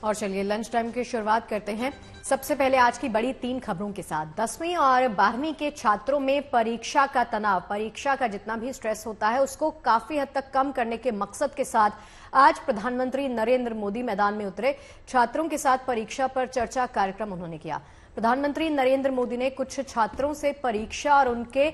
और चलिए lunch time की शुरुआत करते हैं। सबसे पहले आज की बड़ी 3 खबरों के साथ। 10वीं और 12वीं के छात्रों में परीक्षा का तनाव, परीक्षा का जितना भी स्ट्रेस होता है उसको काफी हद तक कम करने के मकसद के साथ आज प्रधानमंत्री नरेंद्र मोदी मैदान में उतरे। छात्रों के साथ परीक्षा पर चर्चा कार्यक्रम उन्होंने किया। प्रधानमंत्री नरेंद्र मोदी ने कुछ छात्रों से परीक्षा और उनके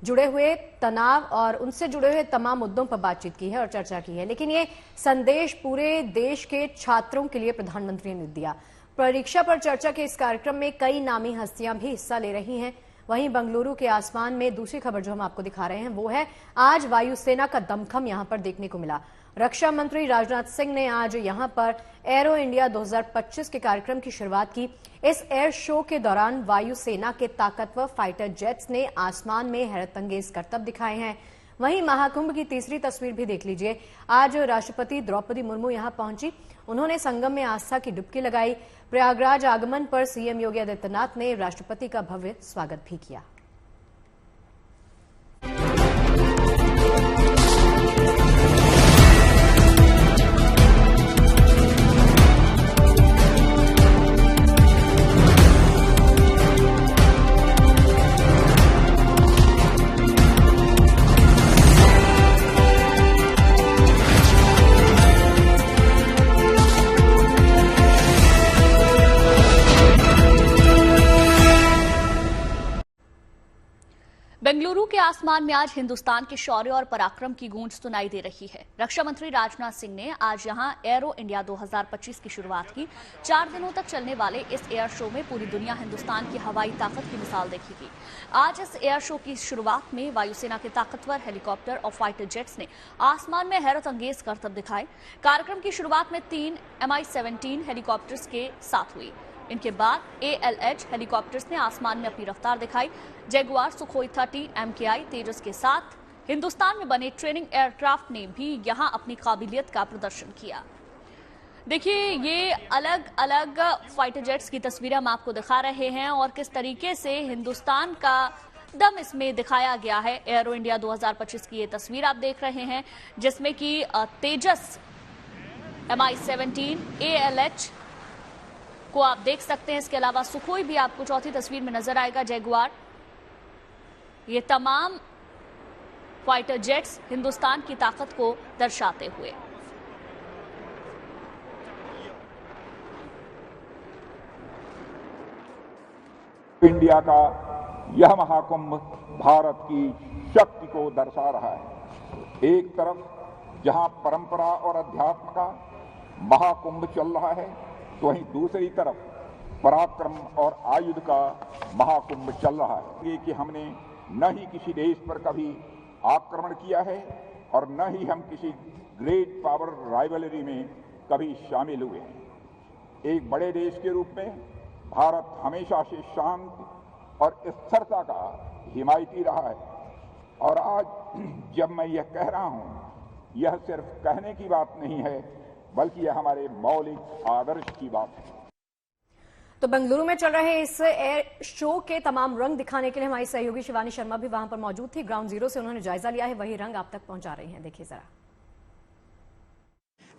जुड़े हुए तनाव और उनसे जुड़े हुए तमाम मुद्दों पर बातचीत की है और चर्चा की है। लेकिन ये संदेश पूरे देश के छात्रों के लिए प्रधानमंत्री ने दिया। परीक्षा पर चर्चा के इस कार्यक्रम में कई नामी हस्तियां भी हिस्सा ले रही हैं। वहीं बेंगलुरु के आसमान में दूसरी खबर जो हम आपको दिखा रहे हैं वो है आज वायुसेना का दमखम यहां पर देखने को मिला। रक्षा मंत्री राजनाथ सिंह ने आज यहां पर एरो इंडिया 2025 के कार्यक्रम की शुरुआत की। इस एयर शो के दौरान वायुसेना के ताकतवर फाइटर जेट्स ने आसमान में हैरतअंगेज करतब दिखाए हैं। वहीं महाकुंभ की तीसरी तस्वीर भी देख लीजिए। आज राष्ट्रपति द्रौपदी मुर्मू यहां पहुंची। उन्होंने संगम में आस्था की डुबकी लगाई। प्रयागराज आगमन पर सीएम योगी आदित्यनाथ ने राष्ट्रपति का भव्य स्वागत भी किया। बेंगलुरु के आसमान में आज हिंदुस्तान के शौर्य और पराक्रम की गूंज सुनाई दे रही है। रक्षा मंत्री राजनाथ सिंह ने आज यहां एरो इंडिया 2025 की शुरुआत की। 4 दिनों तक चलने वाले इस एयर शो में पूरी दुनिया हिंदुस्तान की हवाई ताकत की मिसाल देखेगी। आज इस एयर शो की शुरुआत में वायुसेना के ताकतवर हेलीकॉप्टर और फाइटर जेट्स ने आसमान में हैरत अंगेज करतब दिखाए। कार्यक्रम की शुरुआत में 3 Mi-17 हेलीकॉप्टर्स के साथ हुई। इनके बाद ALH हेलीकॉप्टर्स ने आसमान में अपनी रफ्तार दिखाई। जैगुआर, सुखोई 30, MKI, तेजस के साथ हिंदुस्तान में बने ट्रेनिंग एयरक्राफ्ट ने भी यहां अपनी काबिलियत का प्रदर्शन किया। देखिए, ये अलग अलग फाइटर जेट्स की तस्वीरें हम आपको दिखा रहे हैं और किस तरीके से हिंदुस्तान का दम इसमें दिखाया गया है। एरो इंडिया 2025 की ये तस्वीर आप देख रहे हैं जिसमें कि तेजस, Mi-17, ALH को आप देख सकते हैं। इसके अलावा सुखोई भी आपको चौथी तस्वीर में नजर आएगा, जैगुआर। ये तमाम फाइटर जेट्स हिंदुस्तान की ताकत को दर्शाते हुए। इंडिया का यह महाकुंभ भारत की शक्ति को दर्शा रहा है। एक तरफ जहां परंपरा और अध्यात्म का महाकुंभ चल रहा है तो वहीं दूसरी तरफ पराक्रम और आयुध का महाकुंभ चल रहा है। ये कि हमने न ही किसी देश पर कभी आक्रमण किया है और न ही हम किसी ग्रेट पावर राइवलरी में कभी शामिल हुए हैं। एक बड़े देश के रूप में भारत हमेशा से शांति और स्थिरता का हिमायती रहा है और आज जब मैं यह कह रहा हूं, यह सिर्फ कहने की बात नहीं है बल्कि यह हमारे मौलिक आदर्श की बात है। तो बेंगलुरु में चल रहे इस एयर शो के तमाम रंग दिखाने के लिए हमारी सहयोगी शिवानी शर्मा भी वहां पर मौजूद थी। ग्राउंड जीरो से उन्होंने जायजा लिया है, वही रंग आप तक पहुंचा रही हैं। देखिए जरा।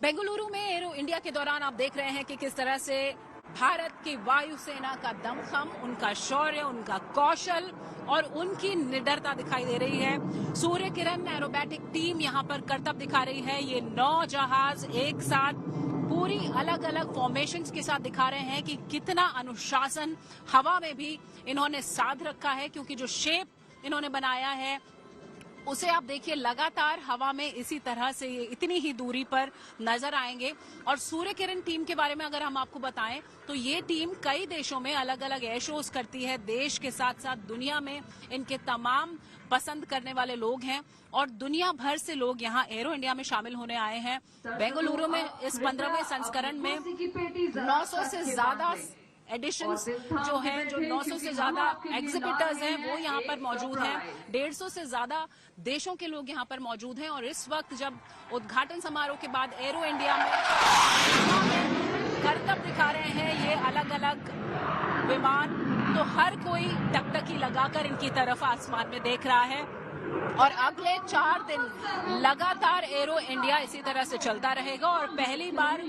बेंगलुरु में एरो इंडिया के दौरान आप देख रहे हैं कि किस तरह से भारत की वायुसेना का दमखम, उनका शौर्य, उनका कौशल और उनकी निडरता दिखाई दे रही है। सूर्य किरण एरोबैटिक टीम यहां पर करतब दिखा रही है। ये 9 जहाज एक साथ पूरी अलग अलग फॉर्मेशंस के साथ दिखा रहे हैं कि कितना अनुशासन हवा में भी इन्होंने साध रखा है, क्योंकि जो शेप इन्होंने बनाया है उसे आप देखिए लगातार हवा में इसी तरह से इतनी ही दूरी पर नजर आएंगे। और सूर्य किरण टीम के बारे में अगर हम आपको बताएं तो ये टीम कई देशों में अलग अलग एयर शोज करती है। देश के साथ साथ दुनिया में इनके तमाम पसंद करने वाले लोग हैं और दुनिया भर से लोग यहाँ एरो इंडिया में शामिल होने आए हैं। बेंगलुरु में इस 15वें संस्करण में 900 से ज्यादा एडिशंस जो हैं, जो 900 से ज्यादा एग्जिबिटर्स हैं वो यहाँ पर मौजूद हैं। 150 से ज्यादा देशों के लोग यहाँ पर मौजूद हैं और इस वक्त जब उद्घाटन समारोह के बाद एरो इंडिया में करतब दिखा रहे हैं ये अलग अलग विमान, तो हर कोई टकटकी लगाकर इनकी तरफ आसमान में देख रहा है। और अगले 4 दिन लगातार एरो इंडिया इसी तरह से चलता रहेगा और पहली बार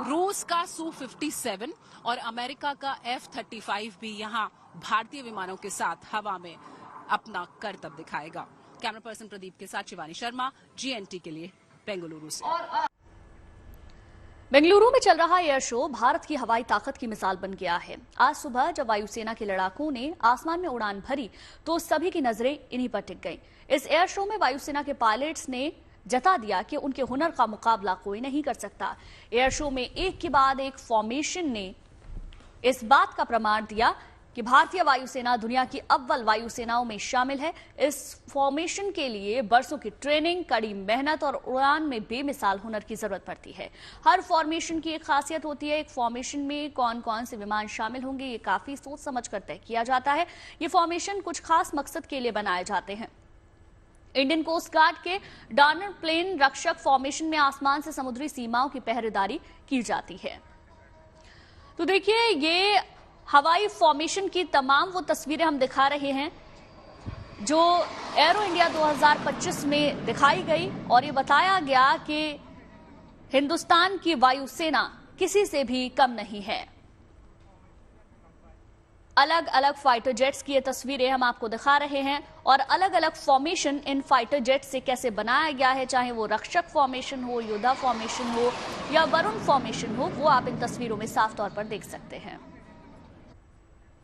रूस का Su-57 और अमेरिका का F-35 भी यहां भारतीय विमानों के साथ हवा में अपना करतब दिखाएगा। कैमरा पर्सन प्रदीप के साथ शिवानी शर्मा, GNT के लिए बेंगलुरु से। बेंगलुरु में चल रहा एयर शो भारत की हवाई ताकत की मिसाल बन गया है। आज सुबह जब वायुसेना के लड़ाकों ने आसमान में उड़ान भरी तो सभी की नजरें इन्हीं पर टिक गईं। इस एयर शो में वायुसेना के पायलट्स ने जता दिया कि उनके हुनर का मुकाबला कोई नहीं कर सकता। एयर शो में एक के बाद एक फॉर्मेशन ने इस बात का प्रमाण दिया कि भारतीय वायुसेना दुनिया की अव्वल वायुसेनाओं में शामिल है। इस फॉर्मेशन के लिए बरसों की ट्रेनिंग, कड़ी मेहनत और उड़ान में बेमिसाल हुनर की जरूरत पड़ती है। हर फॉर्मेशन की एक खासियत होती है। एक फॉर्मेशन में कौन कौन से विमान शामिल होंगे ये काफी सोच समझ कर तय किया जाता है। ये फॉर्मेशन कुछ खास मकसद के लिए बनाए जाते हैं। इंडियन कोस्ट गार्ड के डार्नर प्लेन रक्षक फॉर्मेशन में आसमान से समुद्री सीमाओं की पहरेदारी की जाती है। तो देखिए, ये हवाई फॉर्मेशन की तमाम वो तस्वीरें हम दिखा रहे हैं जो एरो इंडिया 2025 में दिखाई गई और ये बताया गया कि हिंदुस्तान की वायुसेना किसी से भी कम नहीं है। अलग अलग फाइटर जेट्स की ये तस्वीरें हम आपको दिखा रहे हैं और अलग अलग फॉर्मेशन इन फाइटर जेट से कैसे बनाया गया है, चाहे वो रक्षक फॉर्मेशन हो, योद्धा फॉर्मेशन हो या वरुण फॉर्मेशन हो, वो आप इन तस्वीरों में साफ तौर पर देख सकते हैं।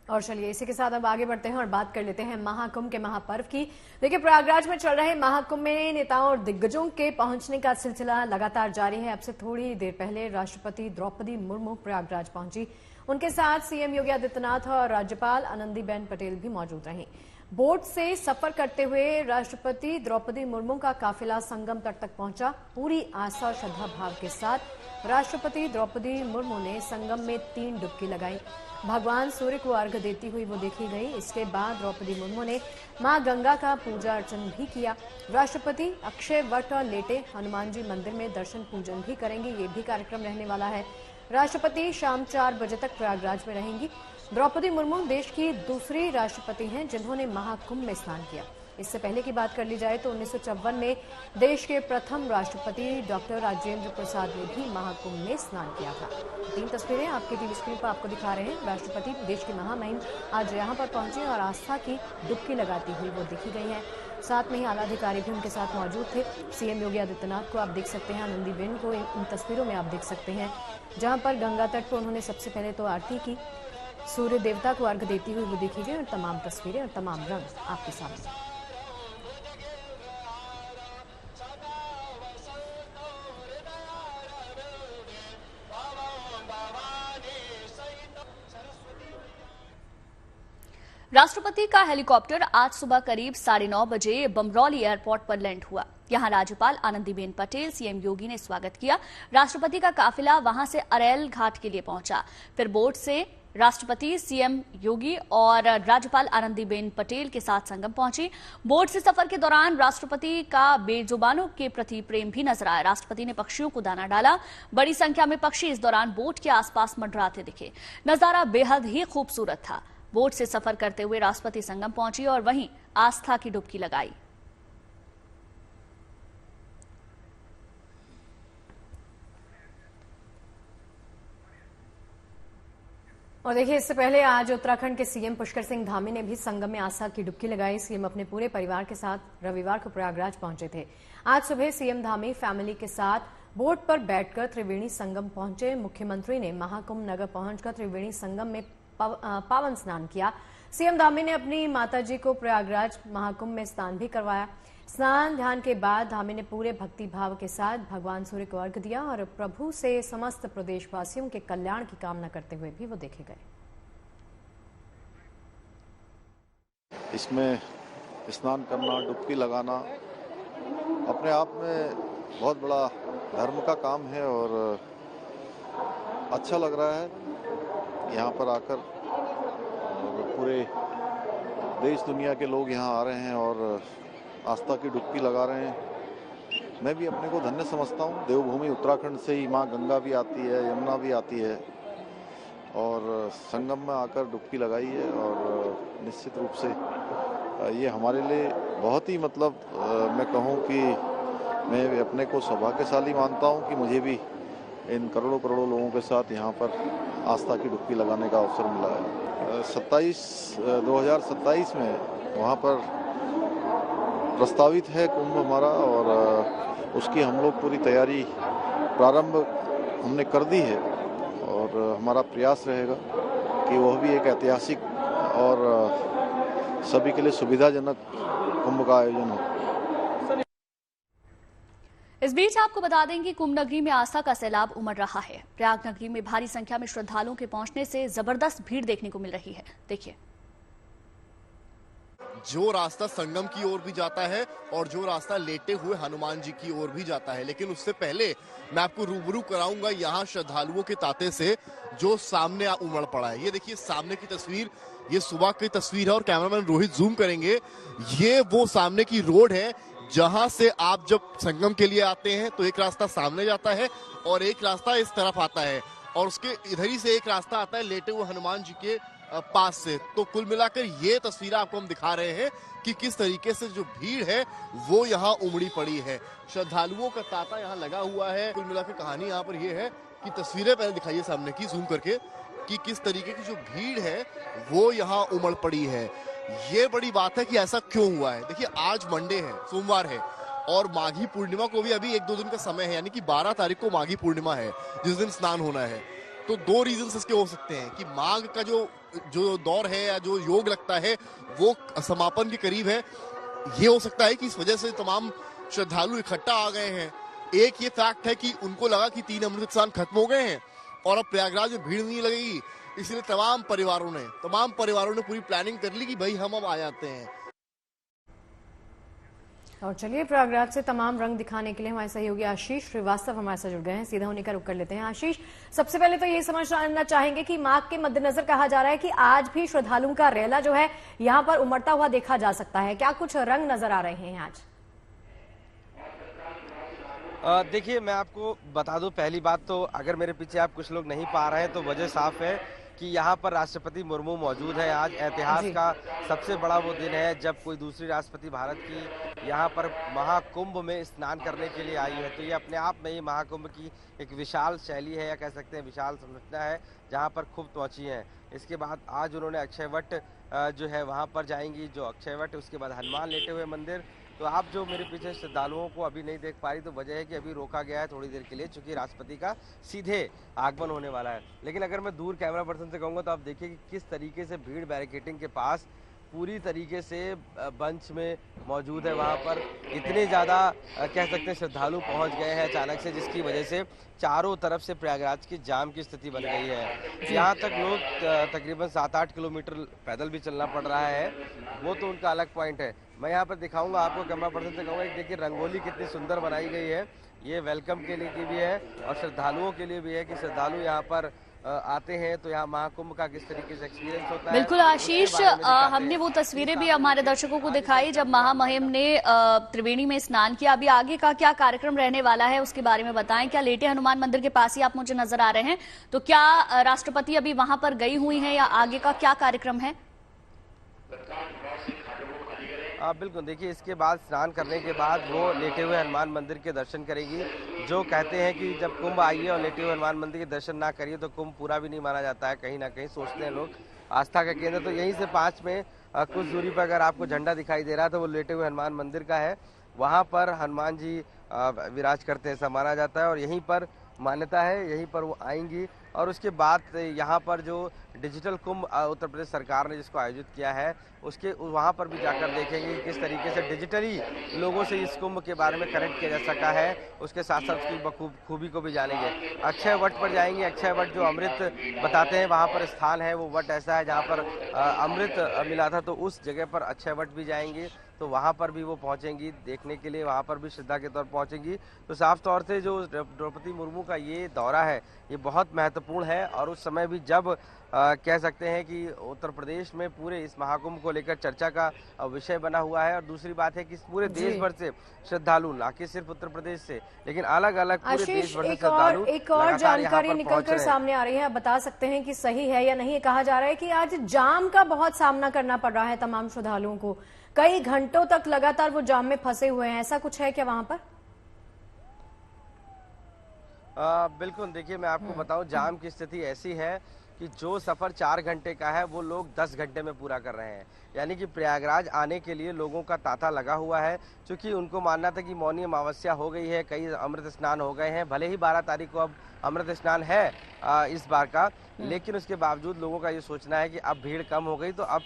और चलिए इसी के साथ अब आगे बढ़ते हैं और बात कर लेते हैं महाकुंभ के महापर्व की। देखिए, प्रयागराज में चल रहे महाकुंभ में नेताओं और दिग्गजों के पहुंचने का सिलसिला लगातार जारी है। अब से थोड़ी देर पहले राष्ट्रपति द्रौपदी मुर्मू प्रयागराज पहुंची। उनके साथ सीएम योगी आदित्यनाथ और राज्यपाल आनंदीबेन पटेल भी मौजूद रहीं। बोट से सफर करते हुए राष्ट्रपति द्रौपदी मुर्मू का काफिला संगम तट तक पहुंचा। पूरी आस्था और श्रद्धा भाव के साथ राष्ट्रपति द्रौपदी मुर्मू ने संगम में 3 डुबकी लगाई। भगवान सूर्य को अर्घ्य देती हुई वो देखी गई। इसके बाद द्रौपदी मुर्मू ने मां गंगा का पूजा अर्चन भी किया। राष्ट्रपति अक्षय वट और लेटे हनुमान जी मंदिर में दर्शन पूजन भी करेंगे। ये भी कार्यक्रम रहने वाला है। राष्ट्रपति शाम 4 बजे तक प्रयागराज में रहेंगी। द्रौपदी मुर्मू देश की दूसरी राष्ट्रपति हैं जिन्होंने महाकुंभ में स्नान किया। इससे पहले की बात कर ली जाए तो 1954 में देश के प्रथम राष्ट्रपति डॉक्टर राजेंद्र प्रसाद ने भी महाकुंभ में स्नान किया था। 3 तस्वीरें आपके टीवी स्क्रीन पर आपको दिखा रहे हैं। राष्ट्रपति देश की महामहिम आज यहाँ पर पहुंचे और आस्था की डुबकी लगाती हुई वो दिखी गई हैं। साथ में ही आला अधिकारी भी उनके साथ मौजूद थे। सीएम योगी आदित्यनाथ को आप देख सकते हैं, आनंदीबेन को इन तस्वीरों में आप देख सकते हैं, जहां पर गंगा तट पर उन्होंने सबसे पहले तो आरती की, सूर्य देवता को अर्घ्य देती हुई वो देखी गई और तमाम तस्वीरें और तमाम रंग आपके सामने। राष्ट्रपति का हेलीकॉप्टर आज सुबह करीब 9:30 बजे बमरौली एयरपोर्ट पर लैंड हुआ। यहां राज्यपाल आनंदीबेन पटेल, सीएम योगी ने स्वागत किया। राष्ट्रपति का काफिला वहां से अरैल घाट के लिए पहुंचा। फिर बोट से राष्ट्रपति, सीएम योगी और राज्यपाल आनंदीबेन पटेल के साथ संगम पहुंची। बोट से सफर के दौरान राष्ट्रपति का बेजुबानों के प्रति प्रेम भी नजर आया। राष्ट्रपति ने पक्षियों को दाना डाला। बड़ी संख्या में पक्षी इस दौरान बोट के आसपास मंडराते दिखे। नजारा बेहद ही खूबसूरत था। बोट से सफर करते हुए राष्ट्रपति संगम पहुंची और वहीं आस्था की डुबकी लगाई। और देखिए, इससे पहले आज उत्तराखंड के सीएम पुष्कर सिंह धामी ने भी संगम में आस्था की डुबकी लगाई। सीएम अपने पूरे परिवार के साथ रविवार को प्रयागराज पहुंचे थे। आज सुबह सीएम धामी फैमिली के साथ बोट पर बैठकर त्रिवेणी संगम पहुंचे। मुख्यमंत्री ने महाकुंभ नगर पहुंचकर त्रिवेणी संगम में पावन स्नान किया। सीएम धामी ने अपनी माताजी को प्रयागराज महाकुंभ में स्नान भी करवाया। स्नान ध्यान के बाद धामी ने पूरे भक्ति भाव के साथ भगवान सूर्य को अर्घ्य दिया और प्रभु से समस्त प्रदेशवासियों के कल्याण की कामना करते हुए भी वो देखे गए। इसमें स्नान करना, डुबकी लगाना अपने आप में बहुत बड़ा धर्म का काम है और अच्छा लग रहा है। यहाँ पर आकर पूरे देश दुनिया के लोग यहाँ आ रहे हैं और आस्था की डुबकी लगा रहे हैं। मैं भी अपने को धन्य समझता हूँ। देवभूमि उत्तराखंड से ही माँ गंगा भी आती है, यमुना भी आती है और संगम में आकर डुबकी लगाई है और निश्चित रूप से ये हमारे लिए बहुत ही मतलब मैं कहूँ कि मैं अपने को सौभाग्यशाली मानता हूँ कि मुझे भी इन करोड़ों करोड़ों लोगों के साथ यहाँ पर आस्था की डुबकी लगाने का अवसर मिला है। 2027 में वहाँ पर प्रस्तावित है कुंभ हमारा, और उसकी हम लोग पूरी तैयारी प्रारंभ हमने कर दी है, और हमारा प्रयास रहेगा कि वह भी एक ऐतिहासिक और सभी के लिए सुविधाजनक कुंभ का आयोजन हो। इस बीच आपको बता दें कि कुंभ नगरी में आस्था का सैलाब उमड़ रहा है। प्रयाग नगरी में भारी संख्या में श्रद्धालुओं के पहुंचने से जबरदस्त भीड़ देखने को मिल रही है। देखिए, जो रास्ता संगम की ओर भी जाता है और जो रास्ता लेटे हुए हनुमान जी की ओर भी जाता है, लेकिन उससे पहले मैं आपको रूबरू कराऊंगा यहाँ श्रद्धालुओं के तांते से जो सामने उमड़ पड़ा है। ये देखिए सामने की तस्वीर, ये सुबह की तस्वीर है और कैमरामैन रोहित जूम करेंगे। ये वो सामने की रोड है जहां से आप जब संगम के लिए आते हैं तो एक रास्ता सामने जाता है और एक रास्ता इस तरफ आता है, और उसके इधर ही से एक रास्ता आता है लेटे हुए हनुमान जी के पास से। तो कुल मिलाकर ये तस्वीर आपको हम दिखा रहे हैं कि किस तरीके से जो भीड़ है वो यहाँ उमड़ी पड़ी है। श्रद्धालुओं का तांता यहाँ लगा हुआ है। कुल मिलाकर कहानी यहाँ पर ये है कि तस्वीरें पहले दिखाइए सामने की जूम करके कि किस तरीके की जो भीड़ है वो यहाँ उमड़ पड़ी है। ये बड़ी बात है कि ऐसा क्यों हुआ है। देखिए आज मंडे है, सोमवार है, और माघी पूर्णिमा को भी अभी 1-2 दिन का समय है, यानी कि 12 तारीख को माघी पूर्णिमा है जिस दिन स्नान होना है। तो 2 रीजन इसके हो सकते हैं कि माघ का जो दौर है या जो योग लगता है वो समापन के करीब है। ये हो सकता है कि इस वजह से तमाम श्रद्धालु इकट्ठा आ गए हैं। एक ये फैक्ट है कि उनको लगा कि 3 अमृत स्नान खत्म हो गए हैं और अब प्रयागराज में भीड़ नहीं लगेगी, इसलिए तमाम परिवारों ने पूरी प्लानिंग कर ली कि भाई हम अब आ जाते हैं। और चलिए प्रयागराज से तमाम रंग दिखाने के लिए हमारे सहयोगी आशीष श्रीवास्तव हमारे साथ जुड़ गए हैं। सीधा उन्हीं का रुख कर लेते हैं। आशीष, सबसे पहले तो ये समझना चाहेंगे कि माघ के मद्देनजर कहा जा रहा है कि आज भी श्रद्धालुओं का रैला जो है यहाँ पर उमड़ता हुआ देखा जा सकता है। क्या कुछ रंग नजर आ रहे हैं आज? देखिए, मैं आपको बता दूं, पहली बात तो अगर मेरे पीछे आप कुछ लोग नहीं पा रहे हैं तो वजह साफ है कि यहाँ पर राष्ट्रपति मुर्मू मौजूद है। आज इतिहास का सबसे बड़ा वो दिन है जब कोई दूसरी राष्ट्रपति भारत की यहाँ पर महाकुंभ में स्नान करने के लिए आई है। तो ये अपने आप में ही महाकुंभ की एक विशाल शैली है, या कह सकते हैं विशाल संरचना है जहाँ पर खूब पहुँची है। इसके बाद आज उन्होंने अक्षयवट जो है वहाँ पर जाएंगी, जो अक्षयवट, उसके बाद हनुमान लेटे हुए मंदिर। तो आप जो मेरे पीछे श्रद्धालुओं को अभी नहीं देख पा रही, तो वजह है कि अभी रोका गया है थोड़ी देर के लिए, चूंकि राष्ट्रपति का सीधे आगमन होने वाला है। लेकिन अगर मैं दूर कैमरा पर्सन से कहूँगा तो आप देखिए कि किस तरीके से भीड़ बैरिकेडिंग के पास पूरी तरीके से बंच में मौजूद है। वहाँ पर इतने ज़्यादा कह सकते हैं श्रद्धालु पहुँच गए हैं अचानक से, जिसकी वजह से चारों तरफ से प्रयागराज की जाम की स्थिति बन गई है। यहाँ तक लोग तकरीबन 7-8 किलोमीटर पैदल भी चलना पड़ रहा है, वो तो उनका अलग पॉइंट है। मैं यहाँ पर दिखाऊंगा आपको, कैमरा पर्सन से कहूँगा, देखिए रंगोली कितनी सुंदर बनाई गई है। ये वेलकम के लिए की भी है और श्रद्धालुओं के लिए भी है कि श्रद्धालु यहाँ पर आते हैं तो यहाँ महाकुंभ का किस तरीके से एक्सपीरियंस होता है। बिल्कुल आशीष, हमने वो तस्वीरें भी हमारे दर्शकों को दिखाई जब महामहिम ने त्रिवेणी में स्नान किया। अभी आगे का क्या कार्यक्रम रहने वाला है उसके बारे में बताएं। क्या लेटे हनुमान मंदिर के पास ही आप मुझे नजर आ रहे हैं, तो क्या राष्ट्रपति अभी वहां पर गई हुई हैं या आगे का क्या कार्यक्रम है? बिल्कुल, देखिए इसके बाद स्नान करने के बाद वो लेटे हुए हनुमान मंदिर के दर्शन करेगी। जो कहते हैं कि जब कुंभ आइए और लेटे हुए हनुमान मंदिर के दर्शन ना करिए तो कुंभ पूरा भी नहीं माना जाता है। कहीं ना कहीं सोचते हैं लोग, आस्था का केंद्र तो यहीं से 5 में कुछ दूरी पर अगर आपको झंडा दिखाई दे रहा है तो वो लेटे हुए हनुमान मंदिर का है। वहाँ पर हनुमान जी विराज करते हैं, ऐसा माना जाता है और यहीं पर मान्यता है, यहीं पर वो आएंगी। और उसके बाद यहाँ पर जो डिजिटल कुंभ उत्तर प्रदेश सरकार ने जिसको आयोजित किया है उसके वहाँ पर भी जाकर देखेंगे कि किस तरीके से डिजिटली लोगों से इस कुंभ के बारे में कनेक्ट किया जा सका है। उसके साथ साथ उसकी खूबी को भी जानेंगे। अक्षय वट पर जाएंगे। अक्षय वट जो अमृत बताते हैं वहाँ पर स्थान है, वो वट ऐसा है जहाँ पर अमृत मिला था, तो उस जगह पर अक्षय वट भी जाएंगे। तो वहाँ पर भी वो पहुँचेंगी देखने के लिए, वहाँ पर भी श्रद्धा के तौर पहुँचेंगी। तो साफ तौर से जो द्रौपदी मुर्मू का ये दौरा है ये बहुत महत्वपूर्ण है और उस समय भी जब कह सकते हैं कि उत्तर प्रदेश में पूरे इस महाकुंभ को लेकर चर्चा का विषय बना हुआ है। और दूसरी बात है कि पूरे देश भर से श्रद्धालु, ना कि सिर्फ उत्तर प्रदेश से लेकिन अलग अलग पूरे देश भर से श्रद्धालु एक और जानकारी निकलकर सामने आ रही है, आप बता सकते हैं कि सही है या नहीं। कहा जा रहा है कि आज जाम का बहुत सामना करना पड़ रहा है तमाम श्रद्धालुओं को। कई घंटों तक लगातार वो जाम में फंसे हुए हैं, ऐसा कुछ है क्या वहां पर? बिल्कुल, देखिए मैं आपको बताऊं, जाम की स्थिति ऐसी है कि जो सफर 4 घंटे का है वो लोग 10 घंटे में पूरा कर रहे हैं। यानी कि प्रयागराज आने के लिए लोगों का तांता लगा हुआ है, क्योंकि उनको मानना था कि मौनी अमावस्या हो गई है, कई अमृत स्नान हो गए हैं। भले ही 12 तारीख को अब अमृत स्नान है इस बार का, लेकिन उसके बावजूद लोगों का ये सोचना है कि अब भीड़ कम हो गई तो अब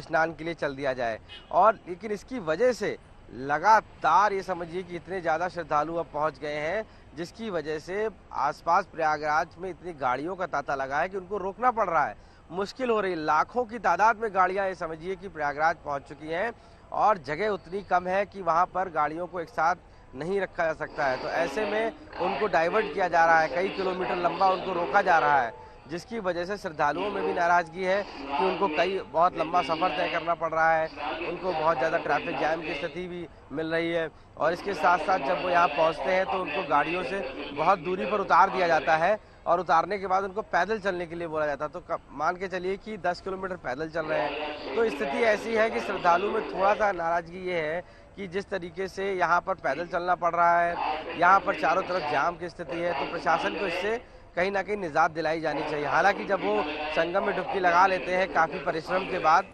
स्नान के लिए चल दिया जाए। और लेकिन इसकी वजह से लगातार ये समझिए कि इतने ज़्यादा श्रद्धालु अब पहुँच गए हैं, जिसकी वजह से आसपास प्रयागराज में इतनी गाड़ियों का तांता लगा है कि उनको रोकना पड़ रहा है, मुश्किल हो रही है। लाखों की तादाद में गाड़ियां ये समझिए कि प्रयागराज पहुंच चुकी हैं और जगह उतनी कम है कि वहां पर गाड़ियों को एक साथ नहीं रखा जा सकता है। तो ऐसे में उनको डाइवर्ट किया जा रहा है, कई किलोमीटर लंबा उनको रोका जा रहा है, जिसकी वजह से श्रद्धालुओं में भी नाराजगी है कि उनको बहुत लंबा सफर तय करना पड़ रहा है, उनको बहुत ज़्यादा ट्रैफिक जैम की स्थिति भी मिल रही है। और इसके साथ साथ जब वो यहाँ पहुँचते हैं तो उनको गाड़ियों से बहुत दूरी पर उतार दिया जाता है और उतारने के बाद उनको पैदल चलने के लिए बोला जाता है। तो मान के चलिए कि 10 किलोमीटर पैदल चल रहे हैं। तो स्थिति ऐसी है कि श्रद्धालु में थोड़ा सा नाराजगी ये है कि जिस तरीके से यहाँ पर पैदल चलना पड़ रहा है, यहाँ पर चारों तरफ जाम की स्थिति है, तो प्रशासन को इससे कहीं ना कहीं निजात दिलाई जानी चाहिए। हालांकि जब वो संगम में डुबकी लगा लेते हैं काफी परिश्रम के बाद,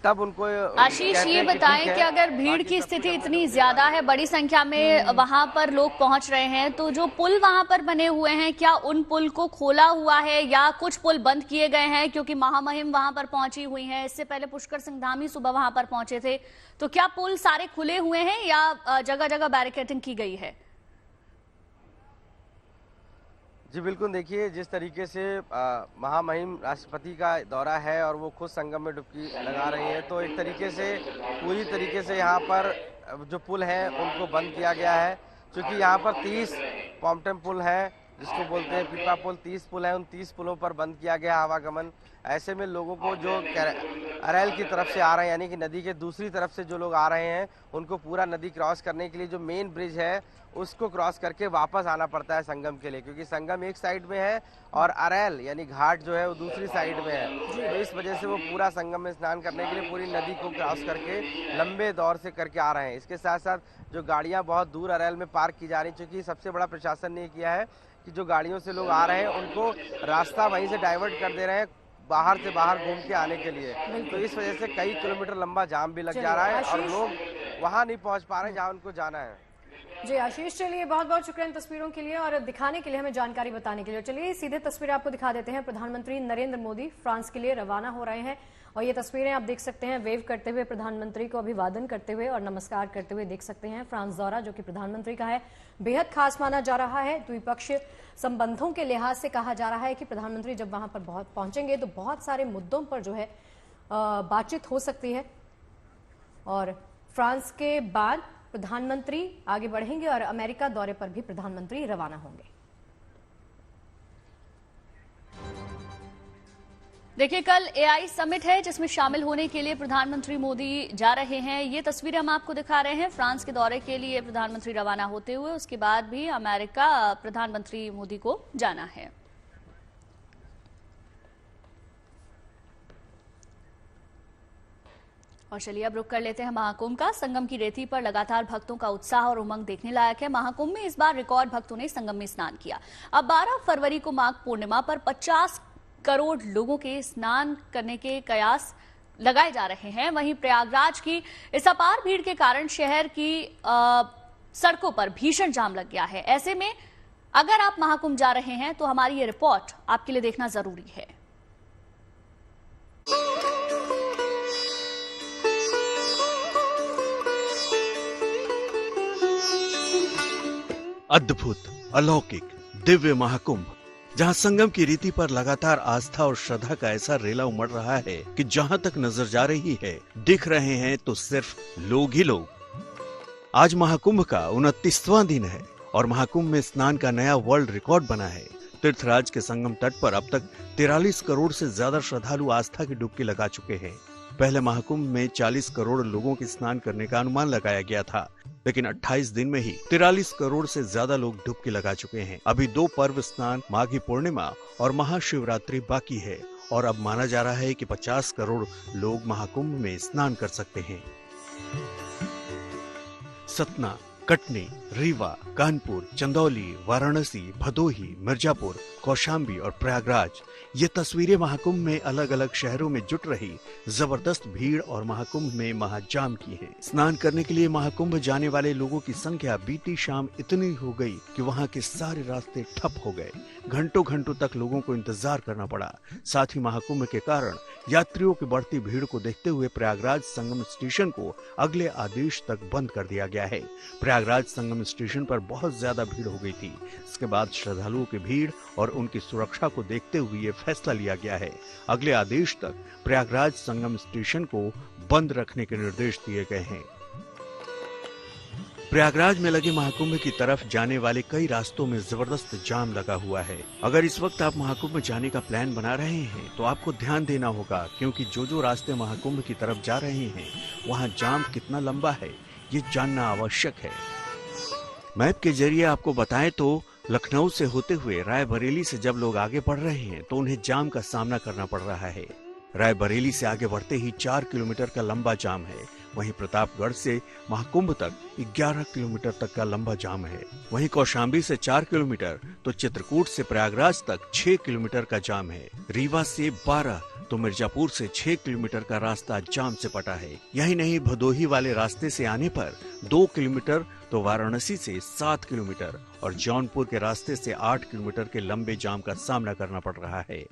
तब उनको आशीष ये बताएं कि अगर भीड़ की स्थिति इतनी ज्यादा है, बड़ी संख्या में वहां पर लोग पहुंच रहे हैं, तो जो पुल वहां पर बने हुए हैं, क्या उन पुल को खोला हुआ है या कुछ पुल बंद किए गए हैं? क्योंकि महामहिम वहां पर पहुंची हुई हैं, इससे पहले पुष्कर सिंह धामी सुबह वहां पर पहुंचे थे, तो क्या पुल सारे खुले हुए हैं या जगह जगह बैरिकेडिंग की गई है? जी बिल्कुल, देखिए जिस तरीके से महामहिम राष्ट्रपति का दौरा है और वो खुद संगम में डुबकी लगा रही है, तो एक तरीके से पूरी तरीके से यहाँ पर जो पुल हैं उनको बंद किया गया है। क्योंकि यहाँ पर 30 पॉम्पटन पुल हैं, जिसको बोलते हैं पीपा पुल, 30 पुल हैं, उन 30 पुलों पर बंद किया गया आवागमन। ऐसे में लोगों को जो अरैल की तरफ से आ रहे हैं, यानी कि नदी के दूसरी तरफ से जो लोग आ रहे हैं, उनको पूरा नदी क्रॉस करने के लिए जो मेन ब्रिज है उसको क्रॉस करके वापस आना पड़ता है संगम के लिए, क्योंकि संगम एक साइड में है और अरैल यानी घाट जो है वो दूसरी साइड में है। तो इस वजह से वो पूरा संगम में स्नान करने के लिए पूरी नदी को क्रॉस करके लंबे दौर से करके आ रहे हैं। इसके साथ साथ जो गाड़ियाँ बहुत दूर अरैल में पार्क की जा रही, चूँकि सबसे बड़ा प्रशासन ने किया है कि जो गाड़ियों से लोग आ रहे हैं उनको रास्ता वहीं से डाइवर्ट कर दे रहे हैं, बाहर से बाहर घूम के आने के लिए। तो इस वजह से कई किलोमीटर लंबा जाम भी लग जा रहा है और लोग वहां नहीं पहुंच पा रहे हैं जहां उनको जाना है। जी आशीष, चलिए बहुत बहुत शुक्रिया इन तस्वीरों के लिए और दिखाने के लिए, हमें जानकारी बताने के लिए। चलिए सीधे तस्वीरें आपको दिखा देते हैं। प्रधानमंत्री नरेंद्र मोदी फ्रांस के लिए रवाना हो रहे हैं और ये तस्वीरें आप देख सकते हैं, वेव करते हुए प्रधानमंत्री को अभिवादन करते हुए और नमस्कार करते हुए देख सकते हैं। फ्रांस दौरा जो कि प्रधानमंत्री का है, बेहद खास माना जा रहा है। द्विपक्षीय संबंधों के लिहाज से कहा जा रहा है कि प्रधानमंत्री जब वहां पर पहुंचेंगे तो बहुत सारे मुद्दों पर जो है बातचीत हो सकती है और फ्रांस के बाद प्रधानमंत्री आगे बढ़ेंगे और अमेरिका दौरे पर भी प्रधानमंत्री रवाना होंगे। देखिए कल एआई समिट है जिसमें शामिल होने के लिए प्रधानमंत्री मोदी जा रहे हैं। ये तस्वीरें हम आपको दिखा रहे हैं फ्रांस के दौरे के लिए प्रधानमंत्री रवाना होते हुए। उसके बाद भी अमेरिका प्रधानमंत्री मोदी को जाना है। और चलिए अब रुक कर लेते हैं महाकुंभ का। संगम की रेती पर लगातार भक्तों का उत्साह और उमंग देखने लायक है। महाकुंभ में इस बार रिकॉर्ड भक्तों ने संगम में स्नान किया। अब 12 फरवरी को माघ पूर्णिमा पर 50 करोड़ लोगों के स्नान करने के कयास लगाए जा रहे हैं। वहीं प्रयागराज की इस अपार भीड़ के कारण शहर की सड़कों पर भीषण जाम लग गया है। ऐसे में अगर आप महाकुंभ जा रहे हैं तो हमारी ये रिपोर्ट आपके लिए देखना जरूरी है। अद्भुत, अलौकिक, दिव्य महाकुंभ, जहां संगम की रीति पर लगातार आस्था और श्रद्धा का ऐसा रेला उमड़ रहा है कि जहां तक नजर जा रही है दिख रहे हैं तो सिर्फ लोग ही लोग। आज महाकुंभ का 29वां दिन है और महाकुंभ में स्नान का नया वर्ल्ड रिकॉर्ड बना है। तीर्थराज के संगम तट पर अब तक 43 करोड़ से ज्यादा श्रद्धालु आस्था की डुबकी लगा चुके हैं। पहले महाकुंभ में 40 करोड़ लोगों के स्नान करने का अनुमान लगाया गया था, लेकिन 28 दिन में ही 43 करोड़ से ज्यादा लोग डुबकी लगा चुके हैं। अभी 2 पर्व स्नान, माघी पूर्णिमा और महाशिवरात्रि बाकी है और अब माना जा रहा है कि 50 करोड़ लोग महाकुंभ में स्नान कर सकते हैं। सतना, कटनी, रीवा, कानपुर, चंदौली, वाराणसी, भदोही, मिर्जापुर, कौशाम्बी और प्रयागराज, ये तस्वीरें महाकुंभ में अलग अलग शहरों में जुट रही जबरदस्त भीड़ और महाकुंभ में महाजाम की है। स्नान करने के लिए महाकुंभ जाने वाले लोगों की संख्या बीती शाम इतनी हो गई कि वहां के सारे रास्ते ठप हो गए। घंटों घंटों तक लोगों को इंतजार करना पड़ा। साथ ही महाकुंभ के कारण यात्रियों की बढ़ती भीड़ को देखते हुए प्रयागराज संगम स्टेशन को अगले आदेश तक बंद कर दिया गया है। प्रयागराज संगम स्टेशन पर बहुत ज्यादा भीड़ हो गई थी। इसके बाद श्रद्धालुओं की भीड़ और उनकी सुरक्षा को देखते हुए ये फैसला लिया गया है। अगले आदेश तक प्रयागराज संगम स्टेशन को बंद रखने के निर्देश दिए गए हैं। प्रयागराज में लगे महाकुंभ की तरफ जाने वाले कई रास्तों में जबरदस्त जाम लगा हुआ है। अगर इस वक्त आप महाकुंभ जाने का प्लान बना रहे हैं तो आपको ध्यान देना होगा, क्योंकि जो रास्ते महाकुंभ की तरफ जा रहे हैं वहां जाम कितना लंबा है ये जानना आवश्यक है। मैप के जरिए आपको बताएं तो लखनऊ से होते हुए रायबरेली से जब लोग आगे बढ़ रहे हैं तो उन्हें जाम का सामना करना पड़ रहा है। रायबरेली से आगे बढ़ते ही 4 किलोमीटर का लंबा जाम है। वहीं प्रतापगढ़ से महाकुंभ तक 11 किलोमीटर तक का लंबा जाम है। वहीं कौशाम्बी से 4 किलोमीटर तो चित्रकूट से प्रयागराज तक 6 किलोमीटर का जाम है। रीवा से 12 तो मिर्जापुर से 6 किलोमीटर का रास्ता जाम से पटा है। यही नहीं, भदोही वाले रास्ते से आने पर 2 किलोमीटर तो वाराणसी से 7 किलोमीटर और जौनपुर के रास्ते से 8 किलोमीटर के लंबे जाम का सामना करना पड़ रहा है।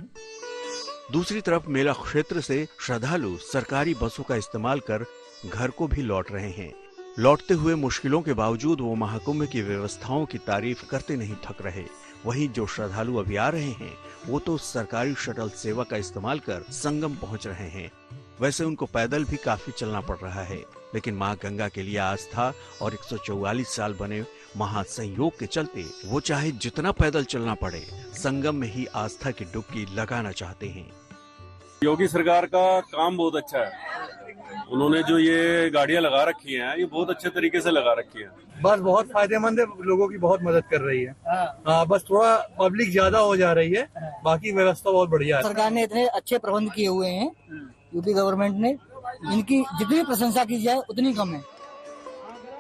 दूसरी तरफ मेला क्षेत्र से श्रद्धालु सरकारी बसों का इस्तेमाल कर घर को भी लौट रहे हैं। लौटते हुए मुश्किलों के बावजूद वो महाकुंभ की व्यवस्थाओं की तारीफ करते नहीं थक रहे। वहीं जो श्रद्धालु अभी आ रहे हैं वो तो सार्वजनिक शटल सेवा का इस्तेमाल कर संगम पहुंच रहे हैं। वैसे उनको पैदल भी काफी चलना पड़ रहा है, लेकिन मां गंगा के लिए आस्था और 144 साल बने महासंयोग के चलते वो चाहे जितना पैदल चलना पड़े संगम में ही आस्था की डुबकी लगाना चाहते हैं। योगी सरकार का काम बहुत अच्छा है। उन्होंने जो ये गाड़ियां लगा रखी हैं ये बहुत अच्छे तरीके से लगा रखी हैं। बस बहुत फायदेमंद है, लोगों की बहुत मदद कर रही है। हाँ, बस थोड़ा पब्लिक ज्यादा हो जा रही है, बाकी व्यवस्था बहुत बढ़िया है। सरकार ने इतने अच्छे प्रबंध किए हुए हैं, यूपी गवर्नमेंट ने, इनकी जितनी प्रशंसा की जाए उतनी कम है।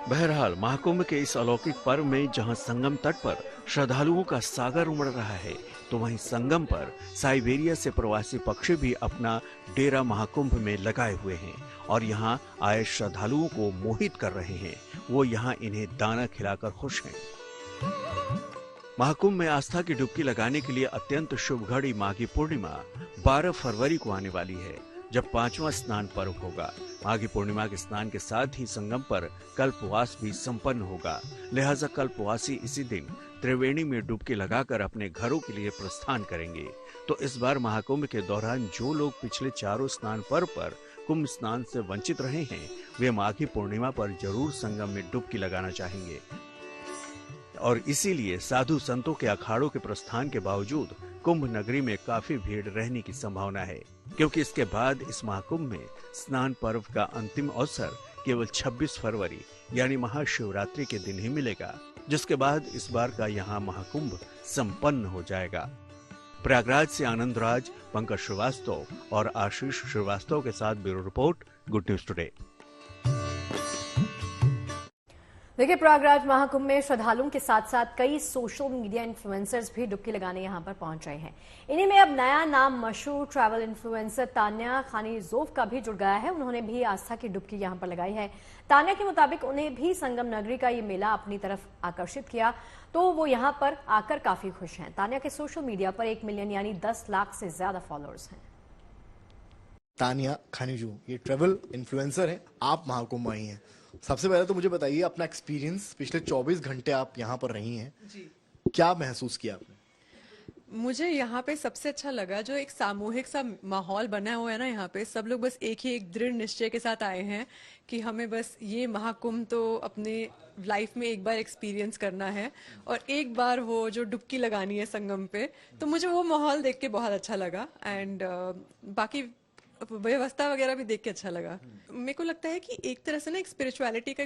बहरहाल महाकुंभ के इस अलौकिक पर्व में जहां संगम तट पर श्रद्धालुओं का सागर उमड़ रहा है तो वहीं संगम पर साइबेरिया से प्रवासी पक्षी भी अपना डेरा महाकुंभ में लगाए हुए हैं और यहां आए श्रद्धालुओं को मोहित कर रहे हैं। वो यहां इन्हें दाना खिलाकर खुश हैं। महाकुंभ में आस्था की डुबकी लगाने के लिए अत्यंत शुभ घड़ी माघी पूर्णिमा 12 फरवरी को आने वाली है, जब 5वां स्नान पर्व होगा। माघी पूर्णिमा के स्नान के साथ ही संगम पर कल्पवास भी संपन्न होगा। लिहाजा कल्पवासी इसी दिन त्रिवेणी में डुबकी लगाकर अपने घरों के लिए प्रस्थान करेंगे। तो इस बार महाकुंभ के दौरान जो लोग पिछले 4 स्नान पर्व पर कुंभ स्नान से वंचित रहे हैं वे माघी पूर्णिमा पर जरूर संगम में डुबकी लगाना चाहेंगे और इसीलिए साधु संतों के अखाड़ों के प्रस्थान के बावजूद कुंभ नगरी में काफी भीड़ रहने की संभावना है, क्योंकि इसके बाद इस महाकुंभ में स्नान पर्व का अंतिम अवसर केवल 26 फरवरी यानी महाशिवरात्रि के दिन ही मिलेगा, जिसके बाद इस बार का यहाँ महाकुंभ संपन्न हो जाएगा। प्रयागराज से आनंद राज, पंकज श्रीवास्तव और आशीष श्रीवास्तव के साथ bureau report, good news today. देखिए, प्रयागराज महाकुंभ में श्रद्धालुओं के साथ साथ कई सोशल मीडिया इन्फ्लुएंसर्स भी डुबकी लगाने यहां पर पहुंच रहे हैं। इन्हीं में अब नया नाम मशहूर ट्रैवल इन्फ्लुएंसर तान्या खानीजोफ का भी जुड़ गया है। उन्होंने भी आस्था की डुबकी यहां पर लगाई है। तान्या के मुताबिक उन्हें भी संगम नगरी का ये मेला अपनी तरफ आकर्षित किया, तो वो यहां पर आकर काफी खुश हैं। तान्या के सोशल मीडिया पर 1 मिलियन यानी 10 लाख से ज्यादा फॉलोअर्स हैं। तान्या खानीजू ये ट्रैवल इन्फ्लुएंसर है, आप महाकुंभ आई हैं। सबसे पहले तो मुझे बताइए अपना एक्सपीरियंस, पिछले 24 घंटे आप यहाँ पर रही हैं जी, क्या महसूस किया आपने? मुझे यहाँ पे सबसे अच्छा लगा जो एक सामूहिक सा माहौल बना हुआ है ना, यहाँ पे सब लोग बस एक दृढ़ निश्चय के साथ आए हैं कि हमें बस ये महाकुंभ तो अपने लाइफ में एक बार एक्सपीरियंस करना है और एक बार वो जो डुबकी लगानी है संगम पे। तो मुझे वो माहौल देख के बहुत अच्छा लगा एंड बाकी व्यवस्था वगैरह भी देख के अच्छा लगा। मेरे को लगता है कि एक तरह से ना एक स्पिरिचुअलिटी का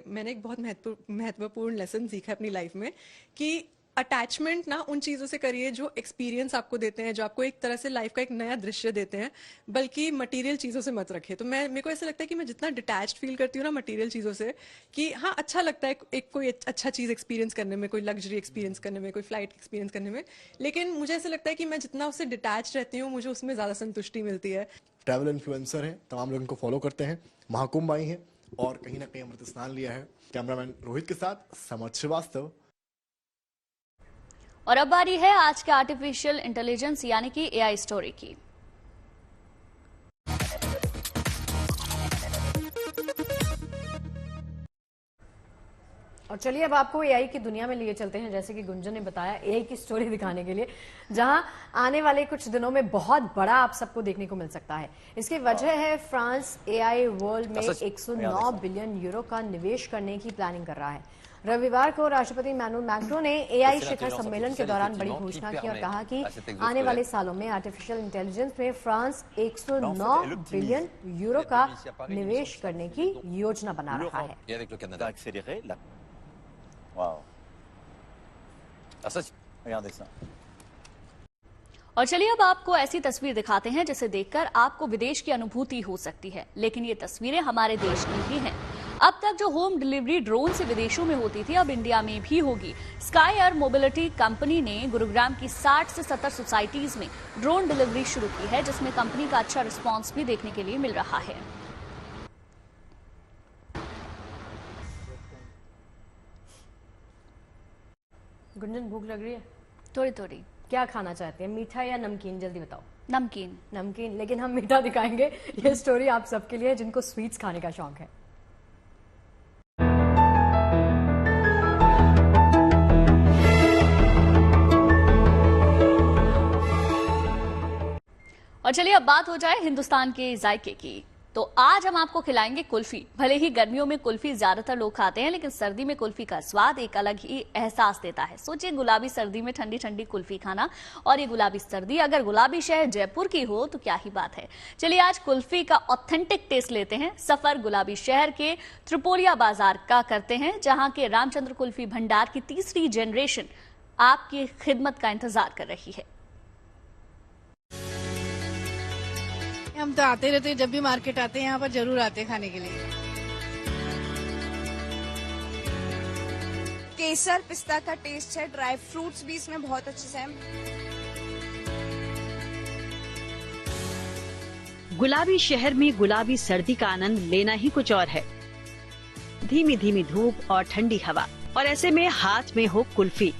मैंने एक बहुत महत्वपूर्ण लेसन सीखा अपनी लाइफ में कि अटैचमेंट ना उन चीज़ों से करिए जो एक्सपीरियंस आपको देते हैं, जो आपको एक तरह से लाइफ का एक नया दृश्य देते हैं, बल्कि मटेरियल चीज़ों से मत रखिए। तो मेरे को ऐसा लगता है कि मैं जितना डिटैच्ड फील करती हूँ ना मटेरियल चीज़ों से, कि हाँ अच्छा लगता है एक कोई अच्छा चीज़ एक्सपीरियंस करने में, कोई लग्जरी एक्सपीरियंस करने में, कोई फ्लाइट एक्सपीरियंस करने में, लेकिन मुझे ऐसा लगता है कि मैं जितना उससे डिटैच रहती हूँ मुझे उसमें ज़्यादा संतुष्टि मिलती है। ट्रैवल इन्फ्लुएंसर हैं, तमाम लोग इनको फॉलो करते हैं, महाकुंभ आई हैं और कहीं ना कहीं अमृत स्नान लिया है। कैमरामैन रोहित के साथ समझ श्रीवास्तव। और अब बारी है आज के आर्टिफिशियल इंटेलिजेंस यानी कि एआई स्टोरी की। और चलिए अब आपको एआई की दुनिया में लिए चलते हैं, जैसे कि गुंजन ने बताया एआई की स्टोरी दिखाने के लिए, जहां आने वाले कुछ दिनों में बहुत बड़ा आप सबको देखने को मिल सकता है। इसकी वजह है फ्रांस एआई वर्ल्ड में 109 बिलियन यूरो का निवेश करने की प्लानिंग कर रहा है। रविवार को राष्ट्रपति इमैनुअल मैक्रों ने एआई शिखर सम्मेलन के दौरान बड़ी घोषणा की और कहा कि आने वाले सालों में आर्टिफिशियल इंटेलिजेंस में फ्रांस 109 बिलियन यूरो का निवेश करने की योजना बना रहा है। और चलिए अब आपको ऐसी तस्वीर दिखाते हैं जिसे देखकर आपको विदेश की अनुभूति हो सकती है, लेकिन ये तस्वीरें हमारे देश की ही हैं। अब तक जो होम डिलीवरी ड्रोन से विदेशों में होती थी अब इंडिया में भी होगी। स्काई एयर मोबिलिटी कंपनी ने गुरुग्राम की 60 से 70 सोसाइटीज में ड्रोन डिलीवरी शुरू की है, जिसमें कंपनी का अच्छा रिस्पांस भी देखने के लिए मिल रहा है। गुंजन भूख लग रही है? थोड़ी थोड़ी। क्या खाना चाहते हैं, मीठा या नमकीन? जल्दी बताओ। नमकीन। नमकीन, लेकिन हम मीठा दिखाएंगे। ये स्टोरी आप सबके लिए है जिनको स्वीट्स खाने का शौक है। और चलिए अब बात हो जाए हिंदुस्तान के जायके की। तो आज हम आपको खिलाएंगे कुल्फी। भले ही गर्मियों में कुल्फी ज्यादातर लोग खाते हैं, लेकिन सर्दी में कुल्फी का स्वाद एक अलग ही एहसास देता है। सोचिए गुलाबी सर्दी में ठंडी ठंडी कुल्फी खाना, और ये गुलाबी सर्दी अगर गुलाबी शहर जयपुर की हो तो क्या ही बात है। चलिए आज कुल्फी का ऑथेंटिक टेस्ट लेते हैं। सफर गुलाबी शहर के त्रिपोलिया बाजार का करते हैं, जहां के रामचंद्र कुल्फी भंडार की तीसरी जनरेशन आपकी खिदमत का इंतजार कर रही है। हम तो आते रहते हैं, जब भी मार्केट आते हैं यहाँ पर जरूर आते हैं खाने के लिए। केसर पिस्ता का टेस्ट है, ड्राई फ्रूट्स भी इसमें बहुत अच्छे से हैं। गुलाबी शहर में गुलाबी सर्दी का आनंद लेना ही कुछ और है। धीमी धीमी धूप और ठंडी हवा, और ऐसे में हाथ में हो कुल्फी।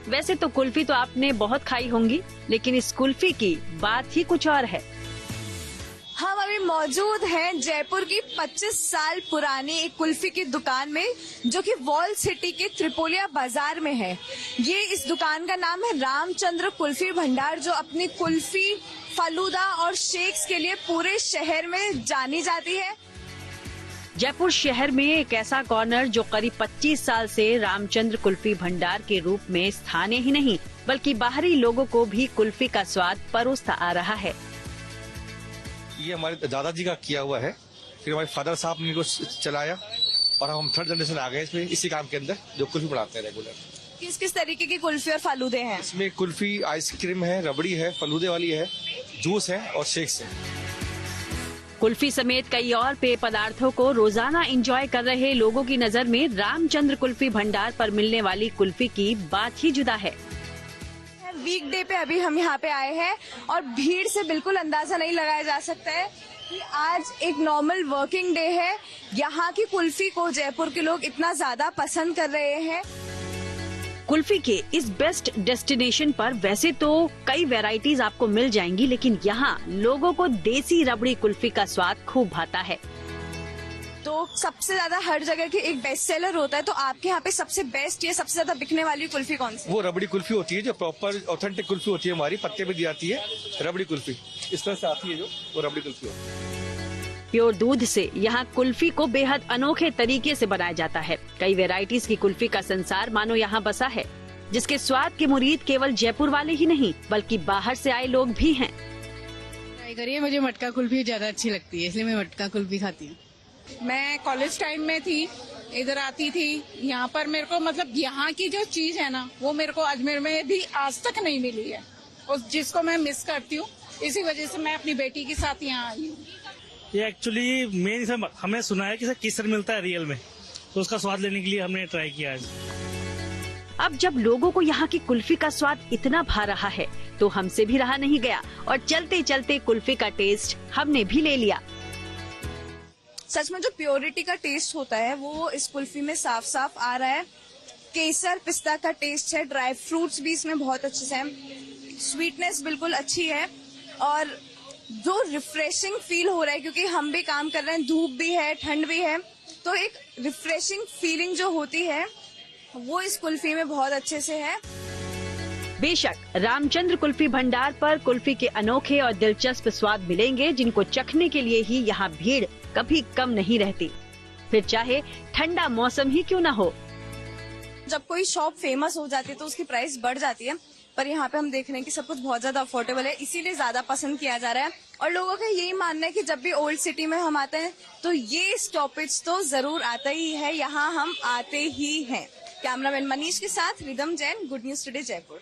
वैसे तो कुल्फी तो आपने बहुत खाई होंगी, लेकिन इस कुल्फी की बात ही कुछ और है। हम अभी मौजूद हैं जयपुर की 25 साल पुरानी एक कुल्फी की दुकान में, जो कि वॉल सिटी के त्रिपोलिया बाजार में है। ये इस दुकान का नाम है रामचंद्र कुल्फी भंडार, जो अपनी कुल्फी, फालूदा और शेक्स के लिए पूरे शहर में जानी जाती है। जयपुर शहर में एक ऐसा कॉर्नर जो करीब 25 साल से रामचंद्र कुल्फी भंडार के रूप में स्थानीय ही नहीं बल्कि बाहरी लोगों को भी कुल्फी का स्वाद परोसता आ रहा है। ये हमारे दादाजी का किया हुआ है, फिर हमारे फादर साहब ने इनको चलाया और हम थर्ड जनरेशन आ गए इसमें, इसी काम के अंदर जो कुल्फी बनाते हैं रेगुलर। किस किस तरीके की कुल्फी और फालूदे हैं? इसमें कुल्फी आइसक्रीम है, रबड़ी है, फालूदे वाली है, जूस है और शेक्स है। कुल्फी समेत कई और पेय पदार्थों को रोजाना एंजॉय कर रहे लोगों की नजर में रामचंद्र कुल्फी भंडार पर मिलने वाली कुल्फी की बात ही जुदा है। वीकडे पे अभी हम यहाँ पे आए हैं और भीड़ से बिल्कुल अंदाजा नहीं लगाया जा सकता है कि आज एक नॉर्मल वर्किंग डे है। यहाँ की कुल्फी को जयपुर के लोग इतना ज्यादा पसंद कर रहे हैं। कुल्फी के इस बेस्ट डेस्टिनेशन पर वैसे तो कई वैरायटीज आपको मिल जाएंगी, लेकिन यहाँ लोगों को देसी रबड़ी कुल्फी का स्वाद खूब भाता है। तो सबसे ज्यादा हर जगह के एक बेस्ट सेलर होता है, तो आपके यहाँ पे सबसे बेस्ट या सबसे ज्यादा बिकने वाली कुल्फी कौन सी? वो रबड़ी कुल्फी होती है, जो प्रॉपर ऑथेंटिक कुल्फी होती है, हमारी पत्ते पे दी जाती है। रबड़ी कुल्फी इस तरह से आती है, जो वो रबड़ी कुल्फी होती है। प्योर दूध से यहाँ कुल्फी को बेहद अनोखे तरीके से बनाया जाता है। कई वेराइटीज की कुल्फी का संसार मानो यहाँ बसा है, जिसके स्वाद के मुरीद केवल जयपुर वाले ही नहीं बल्कि बाहर से आए लोग भी हैं। ट्राई करिए, मुझे मटका कुल्फी ज्यादा अच्छी लगती है, इसलिए मैं मटका कुल्फी खाती हूँ। मैं कॉलेज टाइम में थी इधर आती थी। यहाँ पर मेरे को मतलब यहाँ की जो चीज है ना वो मेरे को अजमेर में भी आज तक नहीं मिली है, और जिसको मैं मिस करती हूँ। इसी वजह से मैं अपनी बेटी के साथ यहाँ आई हूँ। ये एक्चुअली मेन हमें सुना है कि केसर मिलता है रियल में, तो उसका स्वाद लेने के लिए हमने ट्राई किया आज। अब जब लोगों को यहाँ की कुल्फी का स्वाद इतना भा रहा है तो हमसे भी रहा नहीं गया और चलते चलते कुल्फी का टेस्ट हमने भी ले लिया। सच में जो प्योरिटी का टेस्ट होता है वो इस कुल्फी में साफ साफ आ रहा है। केसर पिस्ता का टेस्ट है, ड्राई फ्रूट्स भी इसमें बहुत अच्छे से हैं, स्वीटनेस बिल्कुल अच्छी है और जो रिफ्रेशिंग फील हो रहा है, क्योंकि हम भी काम कर रहे हैं, धूप भी है, ठंड भी है, तो एक रिफ्रेशिंग फीलिंग जो होती है वो इस कुल्फी में बहुत अच्छे से है। बेशक रामचंद्र कुल्फी भंडार पर कुल्फी के अनोखे और दिलचस्प स्वाद मिलेंगे, जिनको चखने के लिए ही यहाँ भीड़ कभी कम नहीं रहती, फिर चाहे ठंडा मौसम ही क्यों न हो। जब कोई शॉप फेमस हो जाती है तो उसकी प्राइस बढ़ जाती है, पर यहाँ पे हम देख रहे हैं कि सब कुछ बहुत ज्यादा अफोर्डेबल है, इसीलिए ज्यादा पसंद किया जा रहा है। और लोगों का यही मानना है कि जब भी ओल्ड सिटी में हम आते हैं तो ये स्टॉपेज तो जरूर आता ही है, यहाँ हम आते ही हैं। कैमरामैन मनीष के साथ rhythm Jain, good news today Jaipur.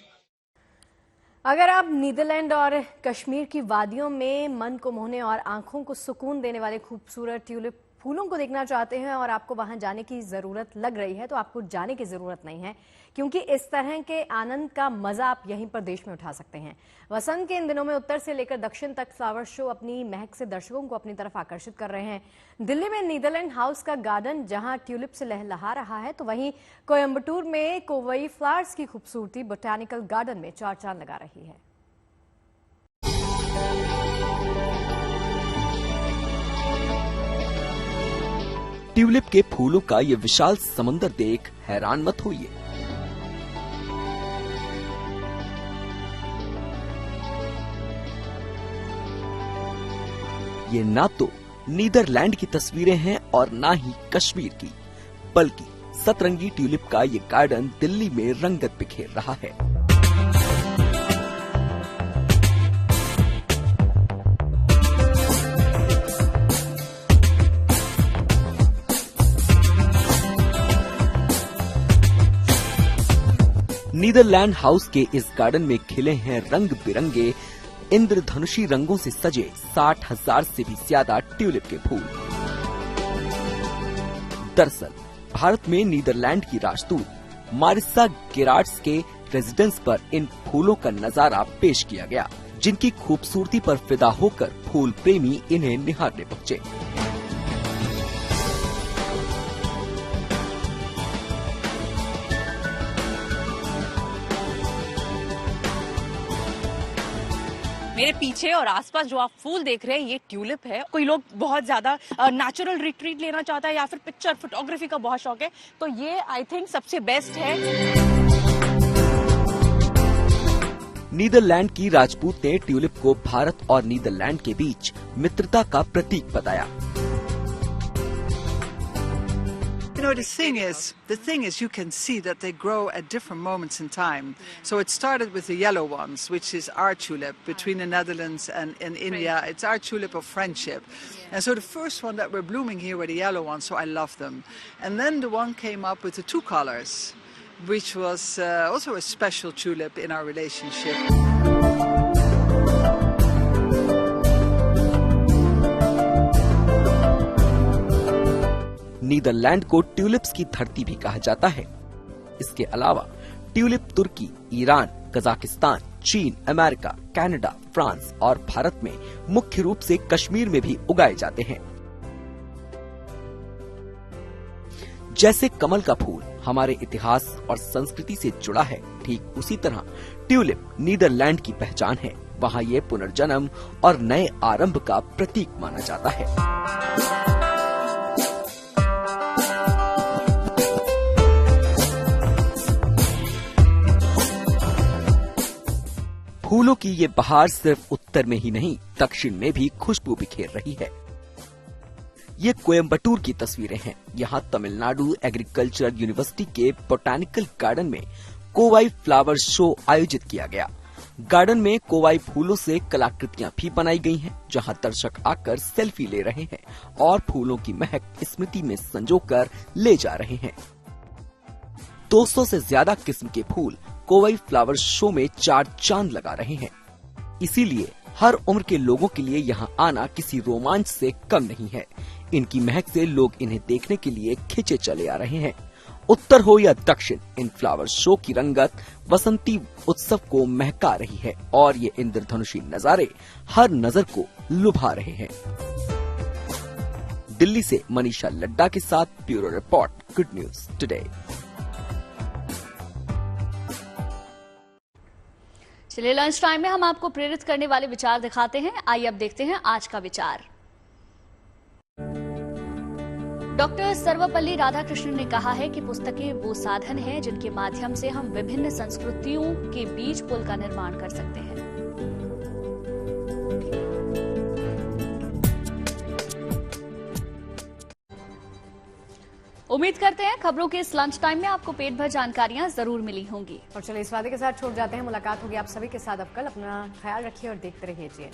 अगर आप नीदरलैंड और कश्मीर की वादियों में मन को मोहने और आंखों को सुकून देने वाले खूबसूरत ट्यूलिप फूलों को देखना चाहते हैं और आपको वहां जाने की जरूरत लग रही है, तो आपको जाने की जरूरत नहीं है, क्योंकि इस तरह के आनंद का मजा आप यहीं पर देश में उठा सकते हैं। वसंत के इन दिनों में उत्तर से लेकर दक्षिण तक फ्लावर शो अपनी महक से दर्शकों को अपनी तरफ आकर्षित कर रहे हैं। दिल्ली में नीदरलैंड हाउस का गार्डन जहां ट्यूलिप से लहलहा रहा है, तो वहीं कोयम्बटूर में कोवई फ्लावर्स की खूबसूरती बोटैनिकल गार्डन में चार चांद लगा रही है। ट्यूलिप के फूलों का ये विशाल समंदर देख हैरान मत होइए। ये ना तो नीदरलैंड की तस्वीरें हैं और ना ही कश्मीर की, बल्कि सतरंगी ट्यूलिप का ये गार्डन दिल्ली में रंगत बिखेर रहा है। नीदरलैंड हाउस के इस गार्डन में खिले हैं रंग बिरंगे इंद्रधनुषी रंगों से सजे 60,000 से भी ज्यादा ट्यूलिप के फूल। दरअसल भारत में नीदरलैंड की राजदूत मारिसा गेरार्ड्स के रेजिडेंस पर इन फूलों का नजारा पेश किया गया, जिनकी खूबसूरती पर फिदा होकर फूल प्रेमी इन्हें निहारने पहुंचे। मेरे पीछे और आसपास जो आप फूल देख रहे हैं ये ट्यूलिप है। कोई लोग बहुत ज्यादा नेचुरल रिट्रीट लेना चाहता है या फिर पिक्चर फोटोग्राफी का बहुत शौक है, तो ये आई थिंक सबसे बेस्ट है। नीदरलैंड की राजपूत ने ट्यूलिप को भारत और नीदरलैंड के बीच मित्रता का प्रतीक बताया। You know, the thing is, you can see that they grow at different moments in time. So it started with the yellow ones, which is our tulip between the Netherlands and India. It's our tulip of friendship. And so the first one that were blooming here were the yellow ones, so I love them. And then the one came up with the two colors, which was also a special tulip in our relationship. Netherlands को tulips की धरती भी कहा जाता है। इसके अलावा tulip Turkey, Iran, Kazakhstan, चीन, अमेरिका, कनाडा, फ्रांस और भारत में मुख्य रूप से कश्मीर में भी उगाए जाते हैं। जैसे कमल का फूल हमारे इतिहास और संस्कृति से जुड़ा है, ठीक उसी तरह ट्यूलिप नीदरलैंड की पहचान है। वहाँ ये पुनर्जन्म और नए आरंभ का प्रतीक माना जाता है। फूलों की ये बहार सिर्फ उत्तर में ही नहीं, दक्षिण में भी खुशबू बिखेर रही है। ये कोयम्बटूर की तस्वीरें हैं। यहाँ तमिलनाडु एग्रीकल्चर यूनिवर्सिटी के बोटैनिकल गार्डन में कोवाई फ्लावर शो आयोजित किया गया। गार्डन में कोवाई फूलों से कलाकृतियां भी बनाई गई हैं, जहां दर्शक आकर सेल्फी ले रहे हैं और फूलों की महक स्मृति में संजोकर ले जा रहे हैं। 200 से ज्यादा किस्म के फूल कोवाई फ्लावर शो में 4 चांद लगा रहे हैं। इसीलिए हर उम्र के लोगों के लिए यहाँ आना किसी रोमांच से कम नहीं है। इनकी महक से लोग इन्हें देखने के लिए खिंचे चले आ रहे हैं। उत्तर हो या दक्षिण, इन फ्लावर शो की रंगत बसंती उत्सव को महका रही है और ये इंद्रधनुषी नजारे हर नजर को लुभा रहे हैं। दिल्ली से मनीषा लड्डा के साथ bureau report, good news today. चलिए, लंच टाइम में हम आपको प्रेरित करने वाले विचार दिखाते हैं। आइए अब देखते हैं आज का विचार। डॉक्टर सर्वपल्ली राधाकृष्णन ने कहा है कि पुस्तकें वो साधन हैं जिनके माध्यम से हम विभिन्न संस्कृतियों के बीच पुल का निर्माण कर सकते हैं। उम्मीद करते हैं खबरों के इस लंच टाइम में आपको पेट भर जानकारियां जरूर मिली होंगी। और चलिए इस वादे के साथ छोड़ जाते हैं, मुलाकात होगी आप सभी के साथ अब कल। अपना ख्याल रखिए और देखते रहिए जी।